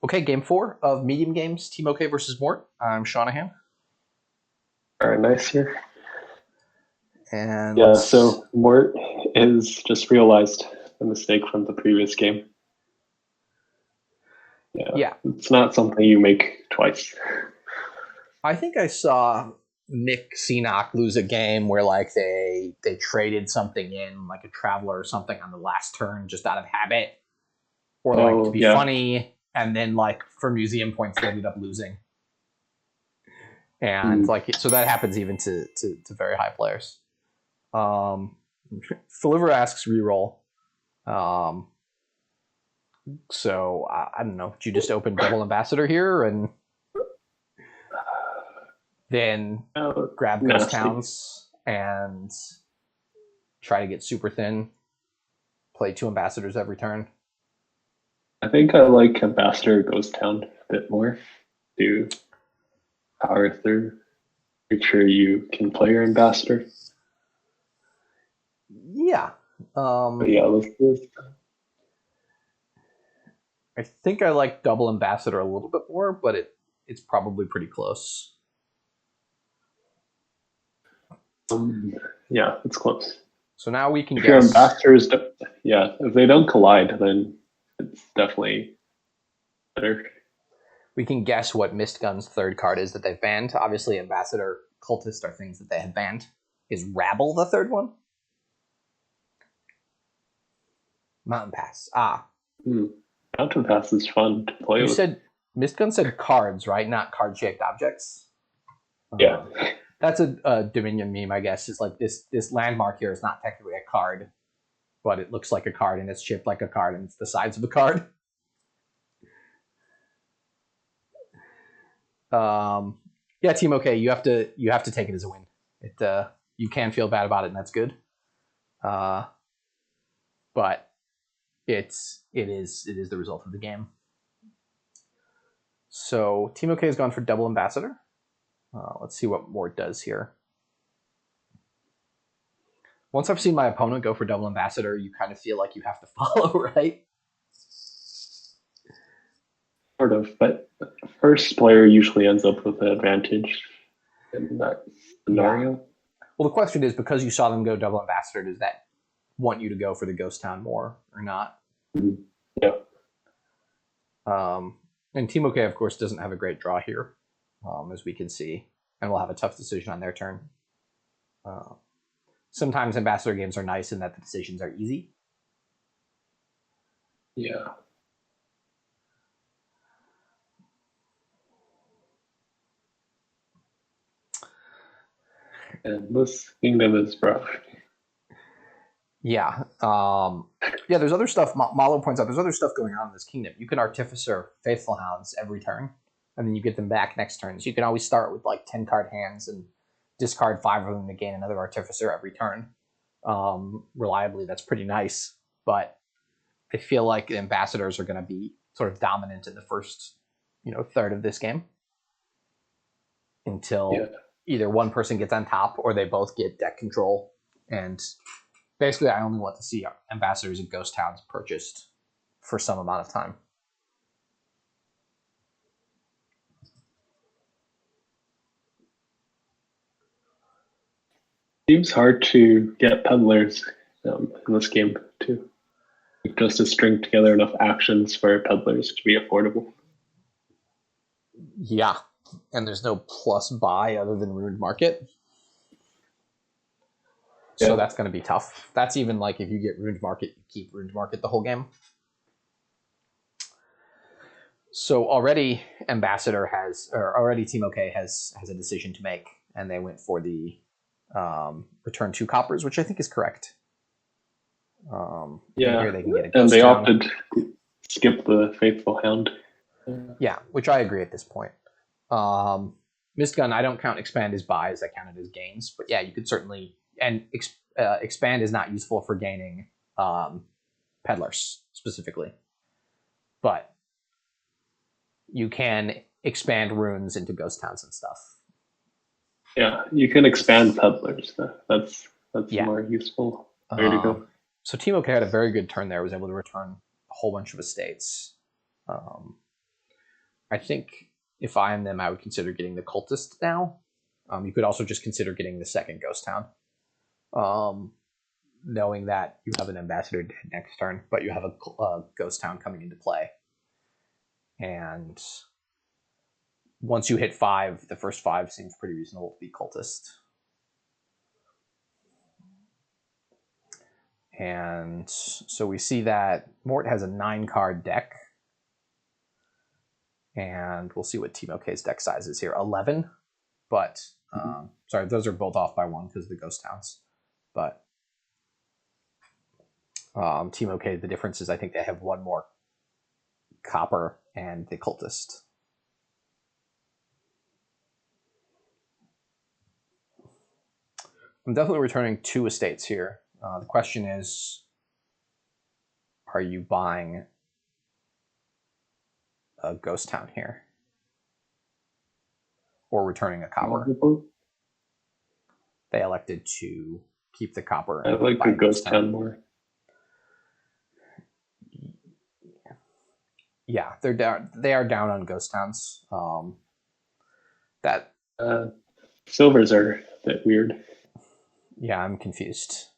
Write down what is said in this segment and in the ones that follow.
Okay, game 4 of Medium Games, TeamOkay versus Mort. I'm Shanahan. All right, nice here. And Yeah, so Mort has just realized a mistake from the previous game. Yeah. It's not something you make twice. I think I saw Nick Seanock lose a game where like they traded something in, like a traveler or something on the last turn just out of habit. Or like to be funny, and then like for museum points they ended up losing. And like so that happens even to very high players. Deliver asks reroll. So I don't know. Did you just open double ambassador here and then grab ghost towns and try to get super thin? Play 2 ambassadors every turn. I think I like ambassador ghost town a bit more to power through. Make sure you can play your ambassador. Yeah. Yeah, let's do this. I think I like double ambassador a little bit more, but it's probably pretty close. Yeah, it's close. So now we can if guess. Your ambassadors, if they don't collide, then it's definitely better. We can guess what Mistgun's third card is that they've banned. Obviously, ambassador, cultist are things that they have banned. Is Rabble the third one? Mountain Pass. Mountain Pass is fun to play with. You said Mistgun said cards, right? Not card-shaped objects. Yeah. That's a Dominion meme, I guess. It's like this landmark here is not technically a card, but it looks like a card and it's shaped like a card and it's the sides of a card. Yeah, TeamOkay, you have to take it as a win. You can feel bad about it, and that's good. But it is the result of the game. So TeamOkay has gone for double ambassador. Let's see what Mort does here. Once I've seen my opponent go for double ambassador, you kind of feel like you have to follow, right? Sort of, but the first player usually ends up with an advantage in that scenario. Yeah. Well, the question is, because you saw them go double ambassador, does that want you to go for the ghost town more or not? Yeah. And TeamOkay, of course, doesn't have a great draw here, as we can see, and will have a tough decision on their turn. Sometimes ambassador games are nice in that the decisions are easy. Yeah. And this kingdom is rough. Yeah. There's other stuff. Malo points out there's other stuff going on in this kingdom. You can Artificer Faithful Hounds every turn, and then you get them back next turn. So you can always start with like 10 card hands and discard 5 of them to gain another Artificer every turn. Reliably, that's pretty nice. But I feel like the ambassadors are going to be sort of dominant in the first, third of this game until either one person gets on top or they both get deck control. And basically, I only want to see ambassadors and ghost towns purchased for some amount of time. Seems hard to get peddlers in this game too. Just to string together enough actions for peddlers to be affordable. Yeah, and there's no plus buy other than Ruined Market. So that's going to be tough. That's even like if you get Ruined Market, you keep Ruined Market the whole game. So already TeamOkay has a decision to make, and they went for the return 2 coppers, which I think is correct. Here they can get a and they town. opted to skip the Faithful Hound. Yeah, which I agree at this point. Mistgun, I don't count expand as buys, I count it as gains. But yeah, you could certainly, and expand is not useful for gaining peddlers specifically, but you can expand runes into ghost towns and stuff. Yeah, you can expand peddlers. That's more useful. There to go. So TeamOkay had a very good turn there, was able to return a whole bunch of estates. I think if I am them, I would consider getting the cultist now. You could also just consider getting the second ghost town. Knowing that you have an ambassador dead next turn, but you have a ghost town coming into play. And once you hit 5, the first 5 seems pretty reasonable to be cultist. And so we see that Mort has a 9-card deck. And we'll see what TeamOkay's deck size is here. 11. But, sorry, those are both off by 1 because of the ghost towns. But TeamOkay, the difference is I think they have 1 more copper and the cultist. I'm definitely returning 2 estates here. The question is, are you buying a ghost town here? Or returning a copper? They elected to keep the copper. I like the ghost town more. Yeah, they're down. They are down on ghost towns. Silvers are a bit weird. Yeah, I'm confused.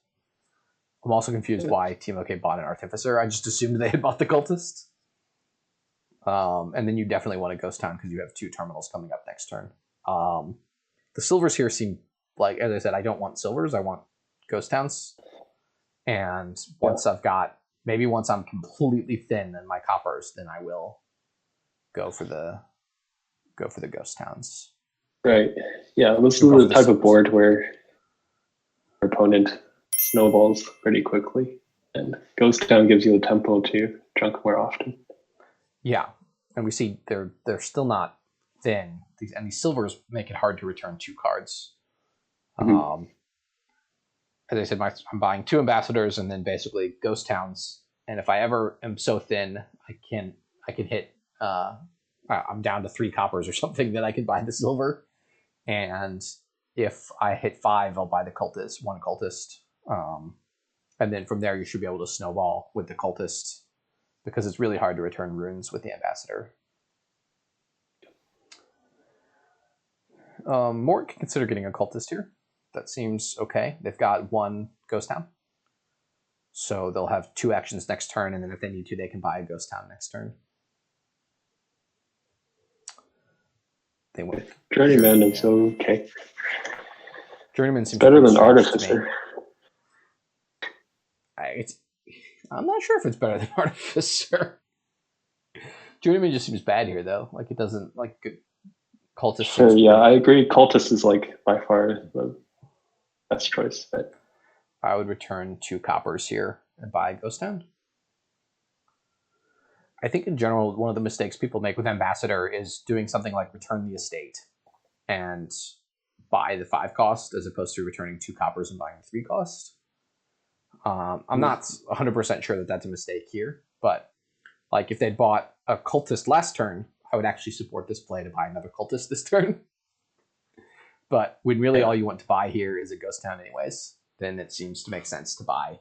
I'm also confused why TeamOkay bought an artificer. I just assumed they had bought the cultist. And then you definitely want a ghost town because you have 2 terminals coming up next turn. The silvers here seem like, as I said, I don't want silvers. I want ghost towns. And once once I'm completely thin in my coppers, then I will go for the ghost towns. Right. Yeah, this is the type of board where your opponent snowballs pretty quickly, and ghost town gives you the tempo to chunk more often. Yeah, and we see they're still not thin. And these silvers make it hard to return 2 cards. Mm-hmm. As I said, I'm buying 2 ambassadors and then basically ghost towns. And if I ever am so thin, I can hit. I'm down to 3 coppers or something that I can buy the silver. And if I hit 5, I'll buy the cultist, 1 cultist. And then from there, you should be able to snowball with the cultist because it's really hard to return runes with the ambassador. Mort can consider getting a cultist here. That seems okay. They've got 1 ghost town. So they'll have 2 actions next turn, and then if they need to, they can buy a ghost town next turn. They went. Journeyman is okay. Journeyman seems better than Artificer. I'm not sure if it's better than Artificer. Journeyman just seems bad here, though. Like, it doesn't, like, Cultist. Sure, yeah, I agree. Cultist is, like, by far the best choice. But I would return 2 coppers here and buy a ghost town. I think in general, one of the mistakes people make with Ambassador is doing something like return the estate and buy the 5 cost as opposed to returning 2 coppers and buying the 3 cost. I'm not 100% sure that that's a mistake here, but like if they'd bought a cultist last turn, I would actually support this play to buy another cultist this turn. But when really all you want to buy here is a ghost town anyways, then it seems to make sense to buy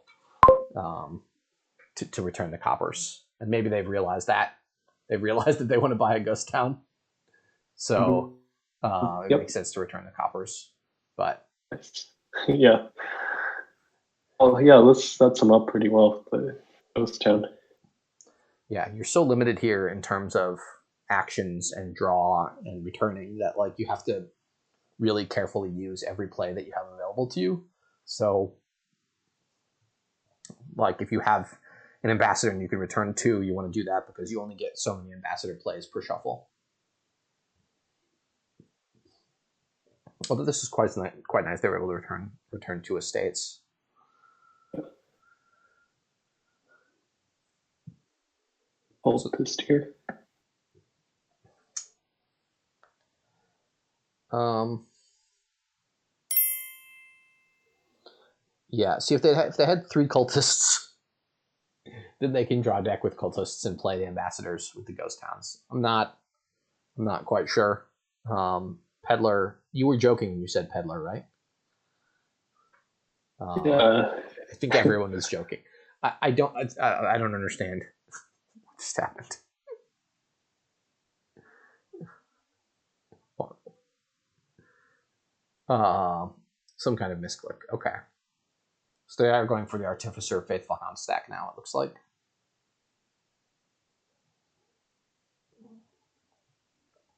to return the coppers. And maybe they've realized that. They've realized that they want to buy a ghost town. So it makes sense to return the coppers. But yeah. Well, yeah, let's set them up pretty well, the ghost town. Yeah, you're so limited here in terms of actions and draw and returning that like you have to really carefully use every play that you have available to you. So like if you have an ambassador and you can return 2, you want to do that because you only get so many ambassador plays per shuffle. Although this is quite nice, they were able to return 2 estates. Also this here. Yeah, see if they had 3 cultists, then they can draw a deck with cultists and play the ambassadors with the ghost towns. I'm not quite sure. Peddler, you were joking when you said Peddler, right? Yeah. I think everyone was joking. I don't understand what just happened. Some kind of misclick. Okay. So they are going for the Artificer Faithful Hound stack now, it looks like.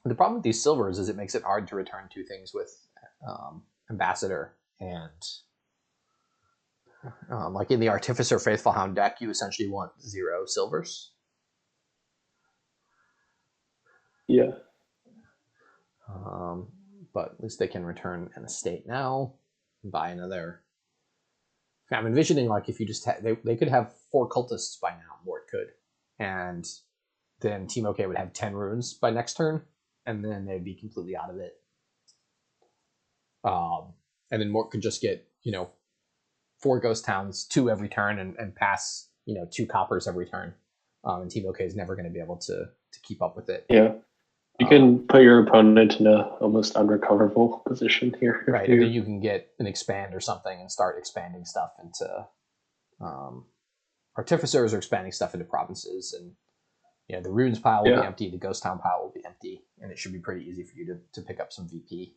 The problem with these silvers is it makes it hard to return two things with Ambassador and like in the Artificer Faithful Hound deck, you essentially want 0 silvers. Yeah. But at least they can return an estate now and buy another. I'm envisioning like if you just they could have 4 cultists by now, Mort could, and then TeamOkay would have 10 runes by next turn, and then they'd be completely out of it. And then Mort could just get 4 ghost towns, 2 every turn, and pass 2 coppers every turn. And TeamOkay is never going to be able to keep up with it. Yeah. You can put your opponent in a almost unrecoverable position here. Right, and then you can get an expand or something and start expanding stuff into Artificers or expanding stuff into provinces. And the runes pile will be empty, the ghost town pile will be empty, and it should be pretty easy for you to pick up some VP.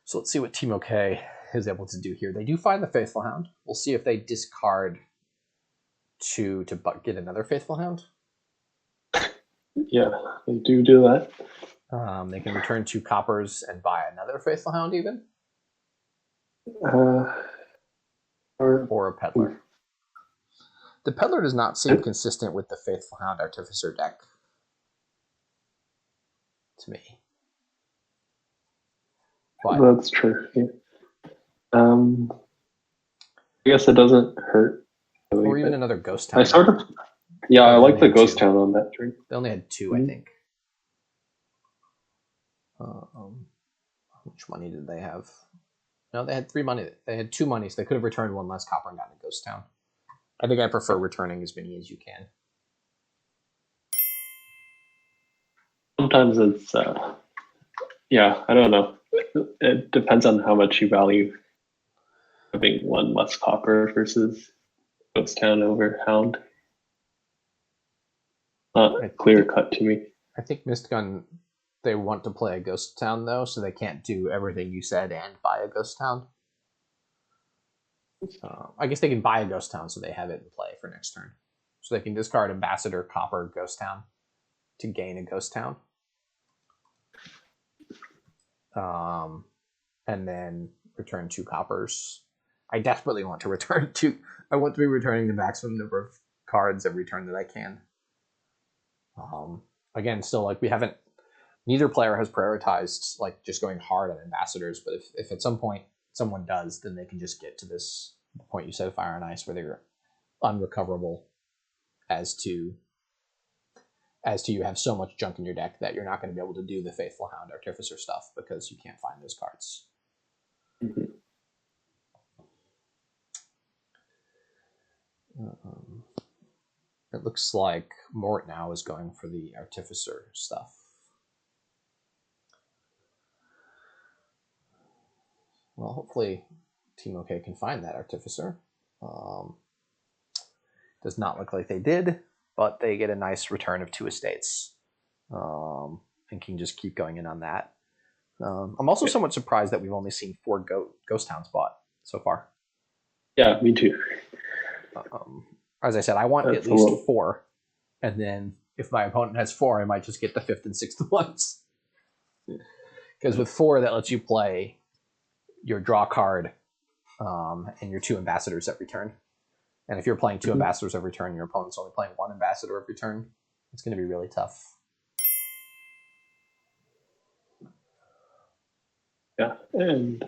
So let's see what TeamOkay is able to do here. They do find the Faithful Hound. We'll see if they discard to get another Faithful Hound. Yeah, they do that. They can return 2 coppers and buy another Faithful Hound even. Or a Peddler. The Peddler does not seem consistent with the Faithful Hound Artificer deck to me. But that's true. Yeah. I guess it doesn't hurt. Really, or even another ghost town. I like the ghost town on that turn. They only had 2, I think. How much money did they have? No, they had 3 money. They had 2 money, so they could have returned 1 less copper and gotten a ghost town. I think I prefer returning as many as you can. Sometimes it's, I don't know. It depends on how much you value having 1 less copper versus ghost town over hound. Not clear cut to me. I think Mistgun, they want to play a ghost town though, so they can't do everything you said and buy a ghost town. I guess they can buy a ghost town so they have it in play for next turn. So they can discard Ambassador, Copper, Ghost Town to gain a ghost town. And then return 2 coppers. I desperately want to return 2. I want to be returning the maximum number of cards every turn that I can. Again, still like neither player has prioritized like just going hard on ambassadors, but if at some point someone does, then they can just get to this point you said, Fire and Ice, where they're unrecoverable as to you have so much junk in your deck that you're not going to be able to do the Faithful Hound Artificer stuff because you can't find those cards. Mm-hmm. It looks like Mort now is going for the Artificer stuff. Well, hopefully TeamOkay can find that Artificer. Does not look like they did, but they get a nice return of 2 estates. And can just keep going in on that. I'm also somewhat surprised that we've only seen 4 Ghost Towns bought so far. Yeah, me too. As I said, I want at least 4. And then if my opponent has 4, I might just get the 5th and 6th ones. Because with 4, that lets you play your draw card and your 2 ambassadors every turn. And if you're playing 2 ambassadors every turn, your opponent's only playing 1 ambassador every turn. It's going to be really tough. Yeah, and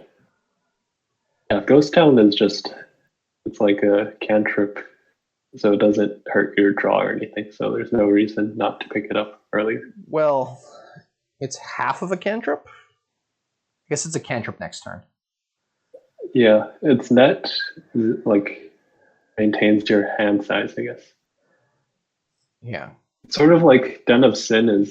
Ghost Town is it's like a cantrip, so it doesn't hurt your draw or anything, so there's no reason not to pick it up earlier. Well, it's half of a cantrip? I guess it's a cantrip next turn. Yeah, its net like maintains your hand size, I guess. Yeah. It's sort of like Den of Sin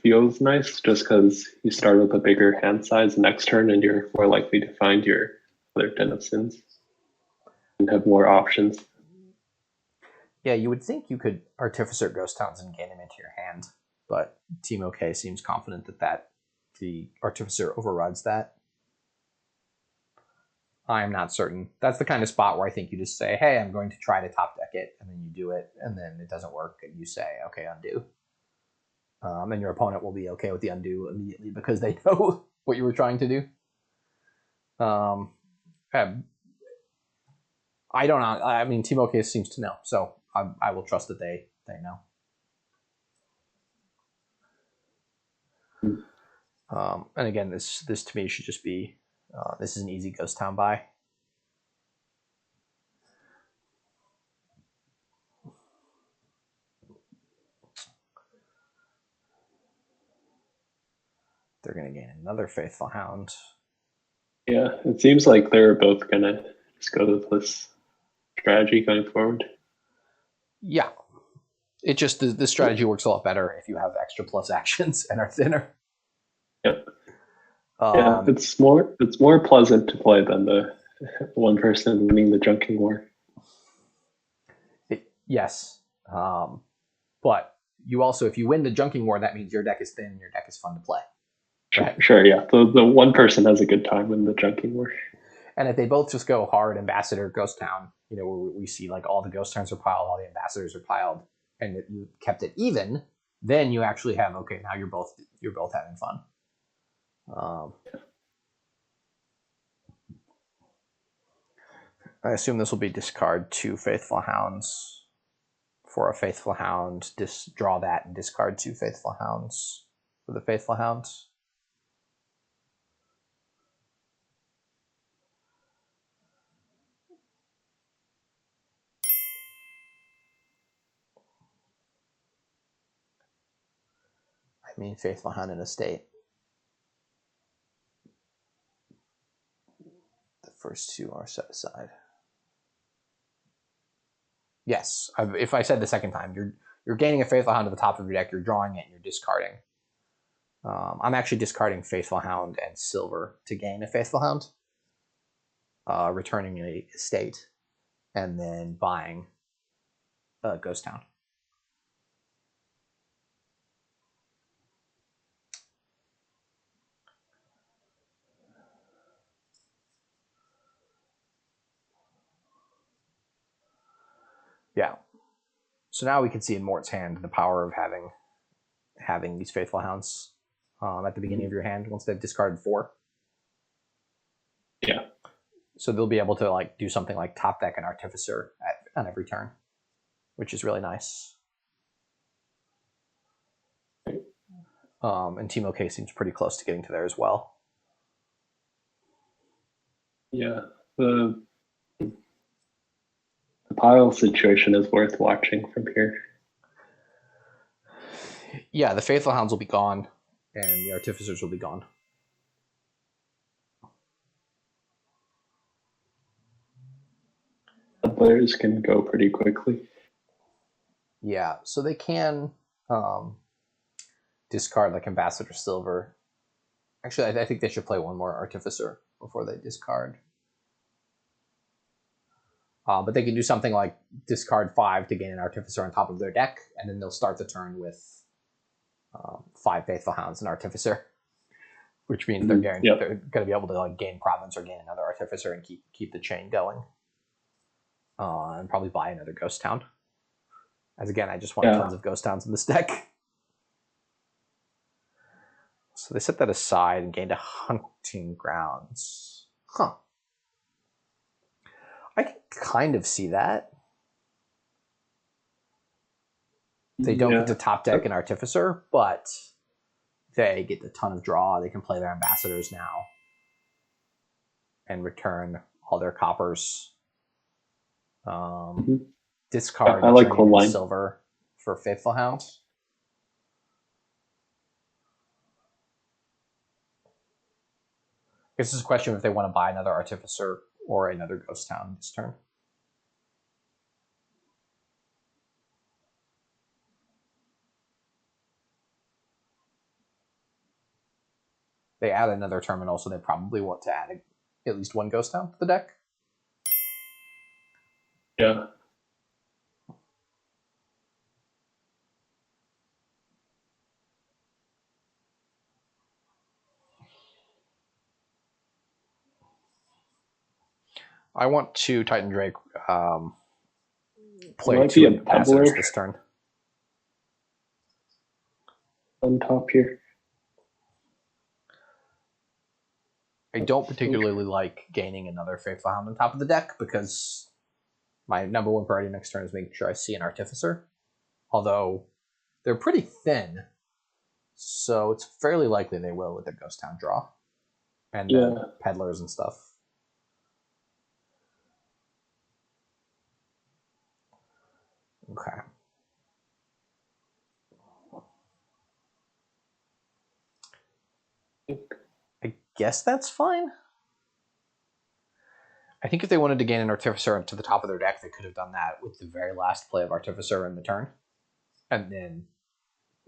feels nice just because you start with a bigger hand size next turn and you're more likely to find your other Den of Sins and have more options. Yeah, you would think you could Artificer Ghost Towns and gain them into your hand, but TeamOkay seems confident that the Artificer overrides that. I am not certain. That's the kind of spot where I think you just say, hey, I'm going to try to top deck it, and then you do it, and then it doesn't work, and you say, okay, undo. And your opponent will be okay with the undo immediately because they know what you were trying to do. I don't know. I mean, TeamOkay seems to know, so I will trust that they know. And again, this to me should just be this is an easy Ghost Town buy. They're going to gain another Faithful Hound. Yeah, it seems like they're both going to just go with this strategy going forward. Yeah. It just, the strategy works a lot better if you have extra plus actions and are thinner. Yep. Yeah, it's more pleasant to play than the one person winning the Junking War. Yes. But you also, if you win the Junking War, that means your deck is thin and your deck is fun to play. Right? Sure, yeah. The one person has a good time in the Junking War. And if they both just go hard Ambassador, Ghost Town, you know, where we see like all the Ghost Towns are piled, all the Ambassadors are piled, and you kept it even, then you actually have, okay, now you're both having fun. I assume this will be discard 2 Faithful Hounds for a Faithful Hound, draw that and discard 2 Faithful Hounds for the Faithful Hounds. I mean, Faithful Hound in a state. The first 2 are set aside. Yes, if I said the second time, you're gaining a Faithful Hound to the top of your deck, you're drawing it, and you're discarding. I'm actually discarding Faithful Hound and Silver to gain a Faithful Hound, returning a state, and then buying a Ghost Town. Yeah. So now we can see in Mort's hand the power of having these Faithful Hounds at the beginning of your hand once they've discarded 4. Yeah. So they'll be able to like do something like top deck an Artificer on every turn, which is really nice. And TeamOkay seems pretty close to getting to there as well. Yeah. The pile situation is worth watching from here. Yeah, the Faithful Hounds will be gone, and the Artificers will be gone. The players can go pretty quickly. Yeah, so they can discard like Ambassador Silver. Actually, I think they should play one more Artificer before they discard. But they can do something like discard 5 to gain an Artificer on top of their deck, and then they'll start the turn with 5 Faithful Hounds and Artificer, which means they're going to be able to like gain Province or gain another Artificer and keep the chain going. And probably buy another Ghost Town. As again, I just want tons of Ghost Towns in this deck. So they set that aside and gained a Hunting Grounds. Huh. I can kind of see that. They don't get to top deck an Artificer, but they get a ton of draw. They can play their Ambassadors now and return all their coppers. Discard I like one line. Silver for Faithful Hound. I guess this is a question if they want to buy another Artificer or another Ghost Town this turn. They add another terminal, so they probably want to add at least one Ghost Town to the deck. Yeah. I want to Titan Drake play Might 2 be a ambassadors peddler this turn. on top here. I don't particularly like gaining another Faithful Hound on top of the deck because my number 1 priority next turn is making sure I see an Artificer. Although they're pretty thin, so it's fairly likely they will with their Ghost Town draw and peddlers and stuff. Okay. I guess that's fine. I think if they wanted to gain an Artificer to the top of their deck, they could have done that with the very last play of Artificer in the turn, and then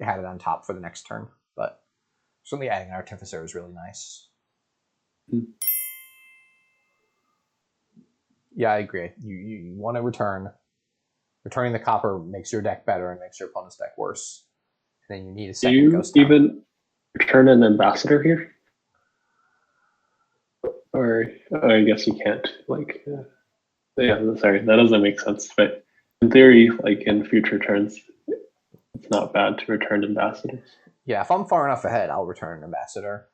had it on top for the next turn. But certainly adding an Artificer is really nice. Yeah, I agree. You want to return. Returning the copper makes your deck better and makes your opponent's deck worse. And then you need a second Ghost Town. Do you even return an ambassador here? Or I guess you can't. Like, yeah, sorry, that doesn't make sense. But in theory, like in future turns, it's not bad to return ambassadors. Yeah, if I'm far enough ahead, I'll return an ambassador.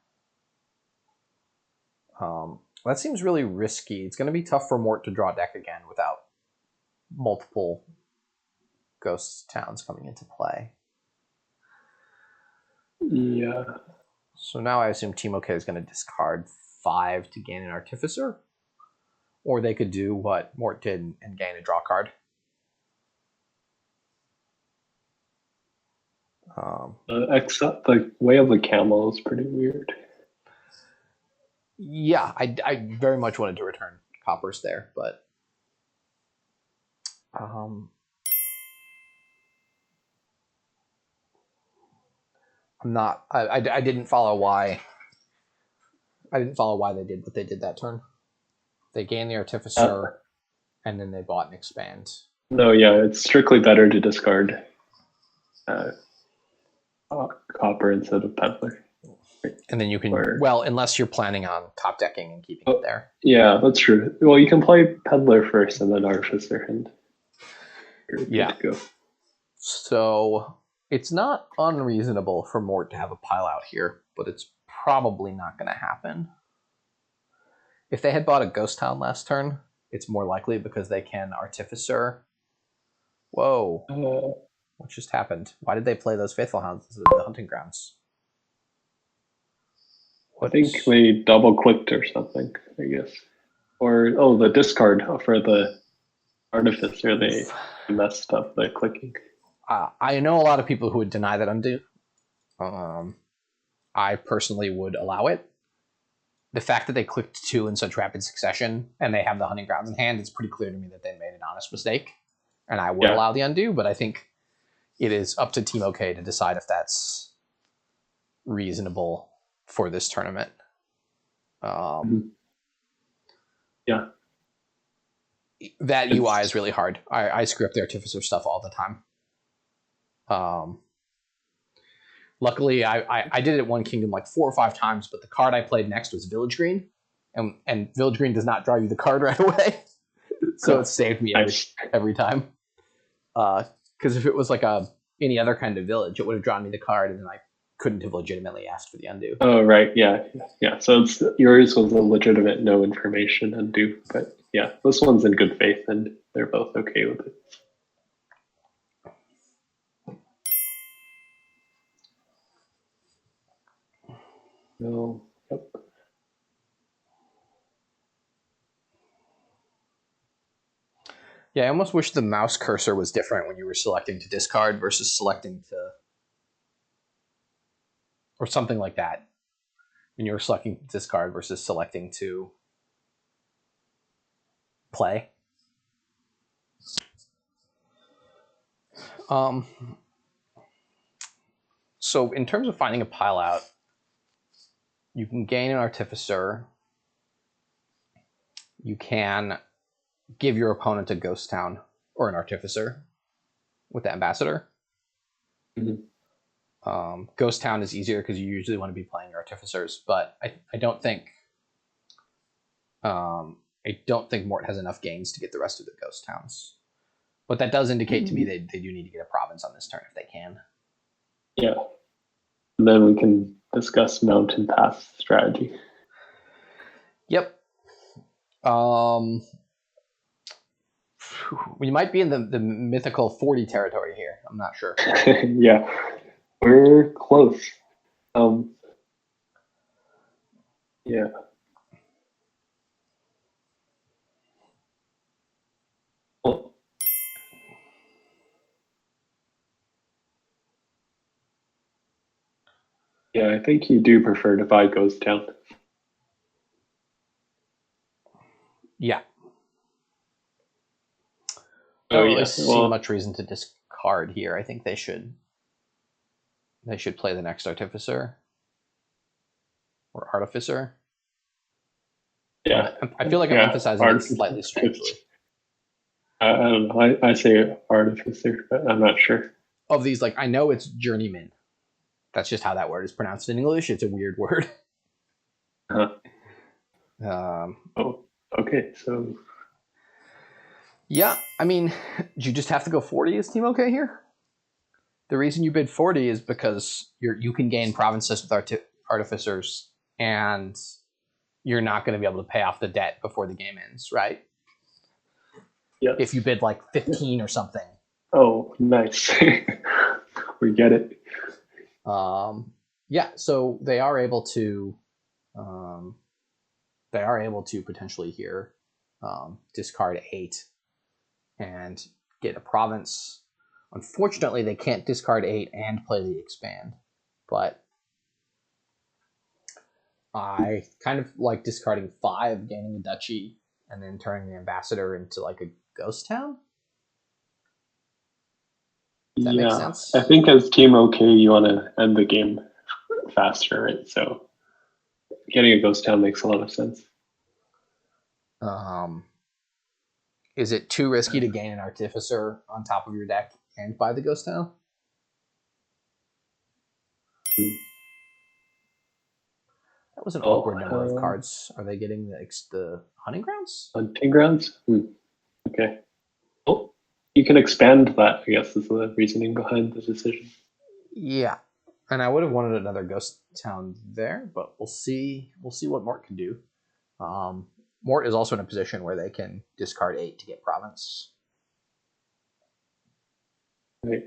That seems really risky. It's going to be tough for Mort to draw deck again without multiple Ghost Towns coming into play. Yeah. So now I assume TeamOkay is going to discard 5 to gain an Artificer. Or they could do what Mort did and gain a draw card. Except the way of the camel is pretty weird. Yeah, I very much wanted to return coppers there, but I'm not. I didn't follow why. I didn't follow why they did what they did that turn. They gained the Artificer, and then they bought an expand. No, yeah, it's strictly better to discard copper instead of peddler. And then you can, well, unless you're planning on top decking and keeping it there. Yeah, that's true. Well, you can play peddler first and then artificer, and you're good to go. So it's not unreasonable for Mort to have a pile out here, but it's probably not going to happen. If they had bought a Ghost Town last turn, it's more likely because they can Artificer. Whoa. What just happened? Why did they play those Faithful Hounds as the hunting grounds? I think they double clicked or something, I guess. Or, the discard for the Artificer, they messed up the clicking. I know a lot of people who would deny that undo. I personally would allow it. The fact that they clicked 2 in such rapid succession and they have the hunting grounds in hand, it's pretty clear to me that they made an honest mistake. And I would allow the undo, but I think it is up to TeamOkay to decide if that's reasonable for this tournament. Yeah. That UI is really hard. I screw up the Artificer stuff all the time. Luckily, I did it at One Kingdom like 4 or 5 times, but the card I played next was Village Green, and Village Green does not draw you the card right away, so it saved me every time. Because if it was like any other kind of village, it would have drawn me the card, and then I couldn't have legitimately asked for the undo. Oh, right, yeah. So yours was a legitimate no information undo, but yeah, this one's in good faith, and they're both okay with it. No. Yep. Yeah, I almost wish the mouse cursor was different when you were selecting to discard versus selecting to... Or something like that. When you were selecting to discard versus selecting to play. So in terms of finding a pile out, you can gain an Artificer. You can give your opponent a Ghost Town or an Artificer with the Ambassador. Mm-hmm. Ghost Town is easier because you usually want to be playing your Artificers, but I don't think I don't think Mort has enough gains to get the rest of the ghost towns. But that does indicate to me they do need to get a province on this turn if they can. Yeah. And then we can discuss mountain pass strategy. Yep. We might be in the mythical 40 territory here. I'm not sure. Yeah. We're close. Yeah. Well, yeah, I think you do prefer to buy Ghost Town. Yeah. I Oh don't really yeah. see much reason to discard here. I think they should play the next Artificer or Artificer. Yeah. I feel like I'm emphasizing it slightly strangely. I don't know. I say Artificer, but I'm not sure. Of these, like, I know it's Journeyman. That's just how that word is pronounced in English. It's a weird word. Oh, okay. So. Yeah, I mean, you just have to go 40 as TeamOkay here? The reason you bid 40 is because you can gain provinces with Artificers, and you're not going to be able to pay off the debt before the game ends, right? Yes. If you bid like 15 or something. Oh, nice. We get it. Yeah, so they are able to potentially here discard 8 and get a province. Unfortunately, they can't discard 8 and play the expand, but I kind of like discarding 5, gaining a duchy, and then turning the ambassador into like a ghost town. Does that make sense? I think as TeamOkay, you want to end the game faster, right? So getting a ghost town makes a lot of sense. Is it too risky to gain an Artificer on top of your deck and buy the ghost town? That was an awkward number of cards. Are they getting the hunting grounds? Hunting grounds? Okay. Well, you can expand that, I guess, is the reasoning behind the decision. Yeah. And I would have wanted another ghost town there, but we'll see. We'll see what Mort can do. Mort is also in a position where they can discard 8 to get province. Right.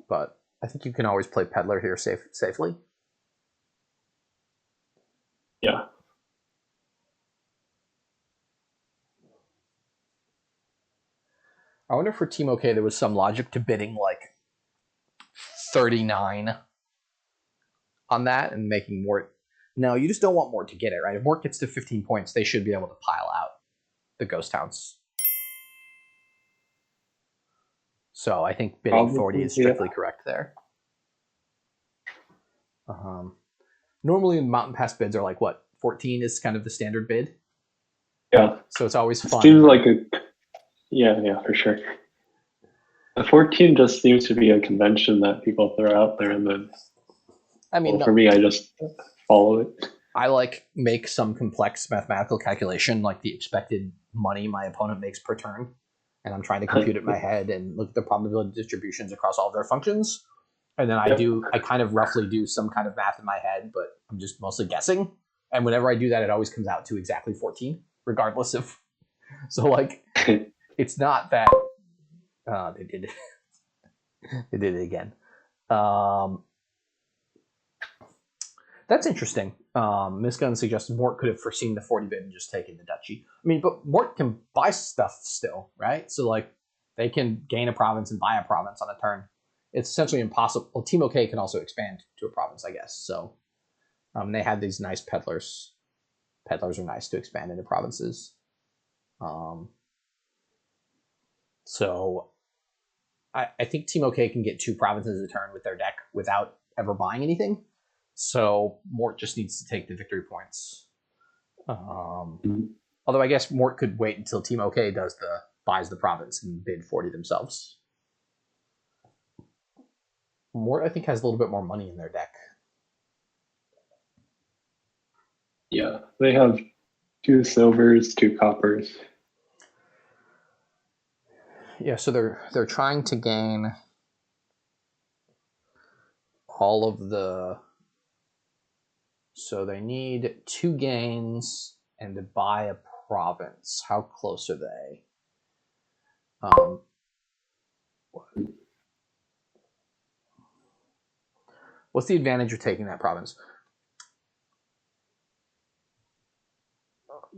But I think you can always play Peddler here safely. Yeah. I wonder if for TeamOkay there was some logic to bidding like 39 on that and making Mort. No, you just don't want Mort to get it, right? If Mort gets to 15 points, they should be able to pile out the ghost towns. So I think bidding 40 is strictly correct there. Normally Mountain Pass bids are like what? 14 is kind of the standard bid. Yeah. So it's always fun. It seems like yeah, for sure. The 14 just seems to be a convention that people throw out there, and then for me, I just follow it. I like make some complex mathematical calculation, like the expected money my opponent makes per turn, and I'm trying to compute it in my head and look at the probability distributions across all of their functions. And then I kind of roughly do some kind of math in my head, but I'm just mostly guessing. And whenever I do that, it always comes out to exactly 14, regardless of. So like, it's not that they did they did it again. That's interesting. Miss Gunn suggested Mort could have foreseen the 40 bid and just taken the duchy. I mean, but Mort can buy stuff still, right? So like, they can gain a province and buy a province on a turn. It's essentially impossible. Well, TeamOkay can also expand to a province, I guess. So they had these nice peddlers. Peddlers are nice to expand into provinces. So I think TeamOkay can get 2 provinces a turn with their deck without ever buying anything. So Mort just needs to take the victory points. Although I guess Mort could wait until TeamOkay buys the province and bid 40 themselves. Mort, I think, has a little bit more money in their deck. Yeah, they have 2 silvers, 2 coppers. Yeah, so they're trying to gain all of the. So they need 2 gains and to buy a province. How close are they? What's the advantage of taking that province?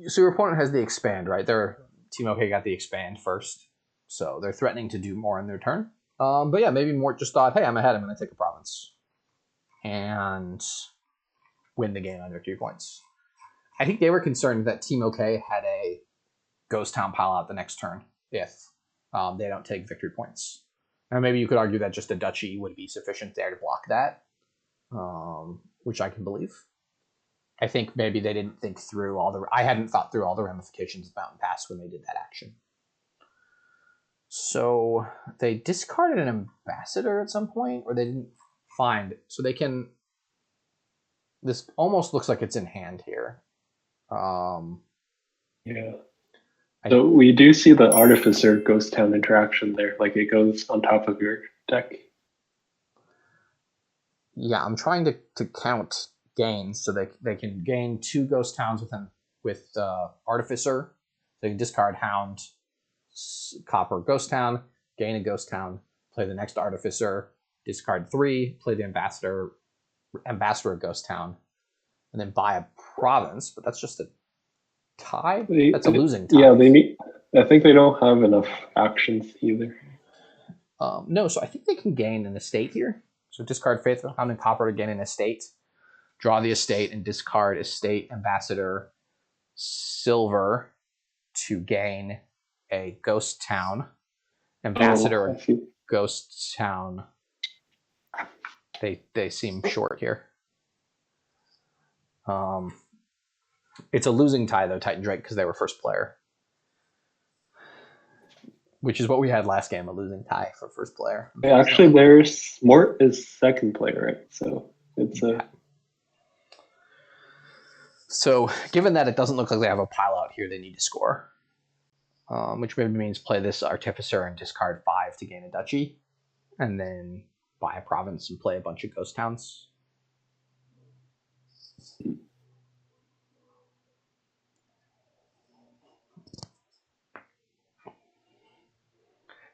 So your opponent has the expand, right? Their TeamOkay got the expand first, so they're threatening to do more in their turn. But yeah, maybe Mort just thought, hey, I'm ahead. I'm going to take a province and win the game under 3 points. I think they were concerned that TeamOkay had a Ghost Town pile out the next turn if they don't take victory points. And maybe you could argue that just a duchy would be sufficient there to block that, which I can believe. I think maybe they didn't think through all the. I hadn't thought through all the ramifications of Mountain Pass when they did that action. So they discarded an ambassador at some point, or they didn't find. So they can. This almost looks like it's in hand here. Yeah. So we do see the Artificer Ghost Town interaction there, like it goes on top of your deck. Yeah, I'm trying to count gains so they can gain 2 Ghost Towns with Artificer. They can discard Hound, Copper, Ghost Town, gain a Ghost Town, play the next Artificer, discard 3, play the Ambassador Ghost Town, and then buy a province. But that's just a tie. That's a losing tie. Yeah, they need. I think they don't have enough actions either. No, so I think they can gain an estate here. So discard Faithful Hound and Copper to gain an estate. Draw the estate and discard estate Ambassador Silver to gain a Ghost Town. Ambassador Ghost Town. They seem short here. It's a losing tie though, Titan Drake, because they were first player, which is what we had last game, a losing tie for first player. Yeah, actually, there's Mort is second player, right? So it's a. So given that it doesn't look like they have a pile out here, they need to score, which maybe means play this Artificer and discard 5 to gain a duchy, and then buy a province and play a bunch of Ghost Towns.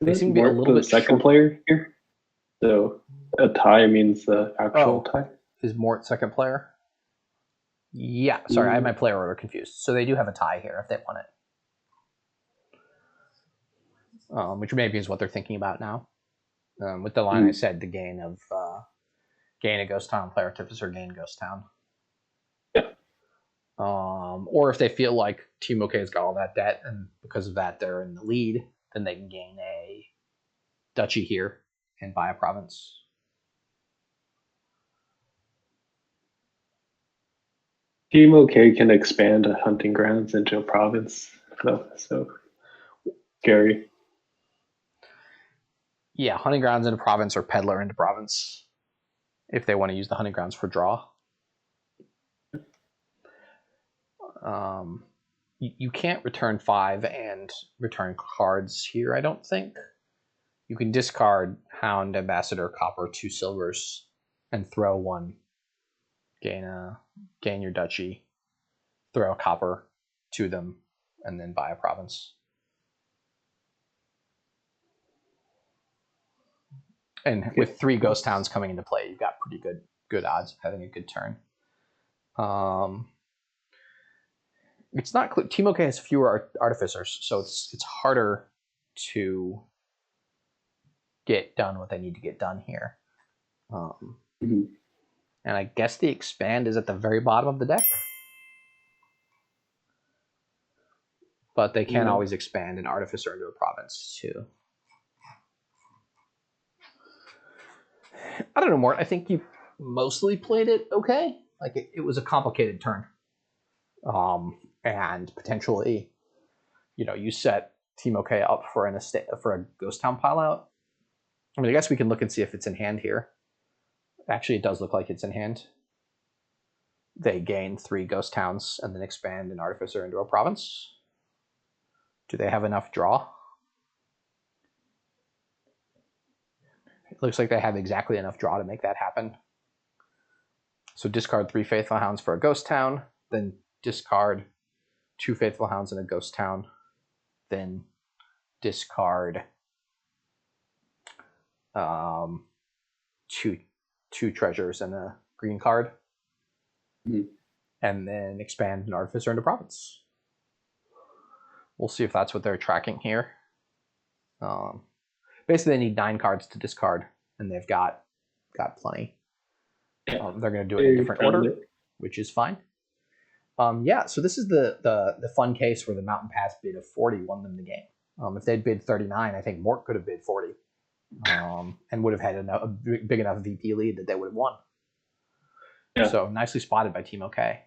They seem to be a little bit second player here. So a tie means the actual tie. Is Mort second player? Yeah, sorry, I had my player order confused. So they do have a tie here if they want it, which maybe is what they're thinking about now. With the line I said, the gain of gain a Ghost Town, play Artificer, gain Ghost Town. Yeah. Or if they feel like TeamOkay's got all that debt, and because of that they're in the lead, then they can gain a duchy here and buy a province. TeamOkay can expand a hunting grounds into a province, though, so scary. Yeah, hunting grounds into province or peddler into province if they want to use the hunting grounds for draw. You can't return 5 and return cards here, I don't think. You can discard Hound, Ambassador, Copper, 2 silvers, and throw 1. Gain your duchy, throw a copper to them, and then buy a province. And with 3 Ghost Towns coming into play, you've got pretty good odds of having a good turn. It's not clear. TeamOkay has fewer artificers, so it's harder to get done what they need to get done here. And I guess the expand is at the very bottom of the deck. But they can always expand an artificer into a province too. I don't know, Mort. I think you mostly played it okay. Like it was a complicated turn. And potentially, you set TeamOkay up for a Ghost Town pile out. I mean, I guess we can look and see if it's in hand here. Actually, it does look like it's in hand. they gain 3 ghost towns and then expand an artificer into a province. Do they have enough draw? It looks like they have exactly enough draw to make that happen. So discard 3 Faithful Hounds for a ghost town, then discard 2 Faithful Hounds in a ghost town, then discard two treasures and a green card, and then expand an artificer into province. We'll see if that's what they're tracking here. Basically, they need 9 cards to discard, and they've got plenty. They're going to do it in a different order, which is fine. Yeah, so this is the fun case where the Mountain Pass bid of 40 won them the game. If they'd bid 39, I think Mort could have bid 40, and would have had a big enough VP lead that they would have won. Yeah. So nicely spotted by TeamOkay.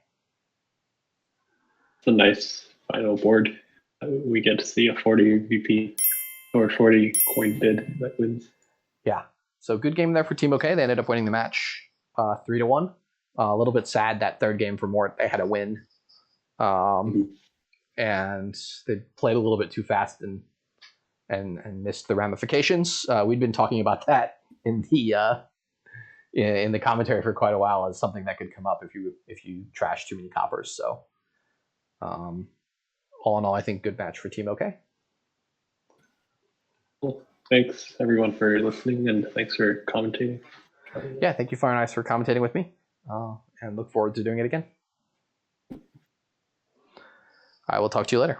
It's a nice final board. We get to see a 40 VP or 40 coin bid that wins. Yeah. So good game there for TeamOkay. They ended up winning the match 3-1. A little bit sad that third game for Mort. They had a win. And they played a little bit too fast and missed the ramifications. We'd been talking about that in the commentary for quite a while as something that could come up if you trash too many coppers. So all in all, I think good match for TeamOkay. Cool. Thanks everyone for listening, and thanks for commentating. Yeah, thank you, Fire Nice, for commentating with me, and look forward to doing it again. I will talk to you later.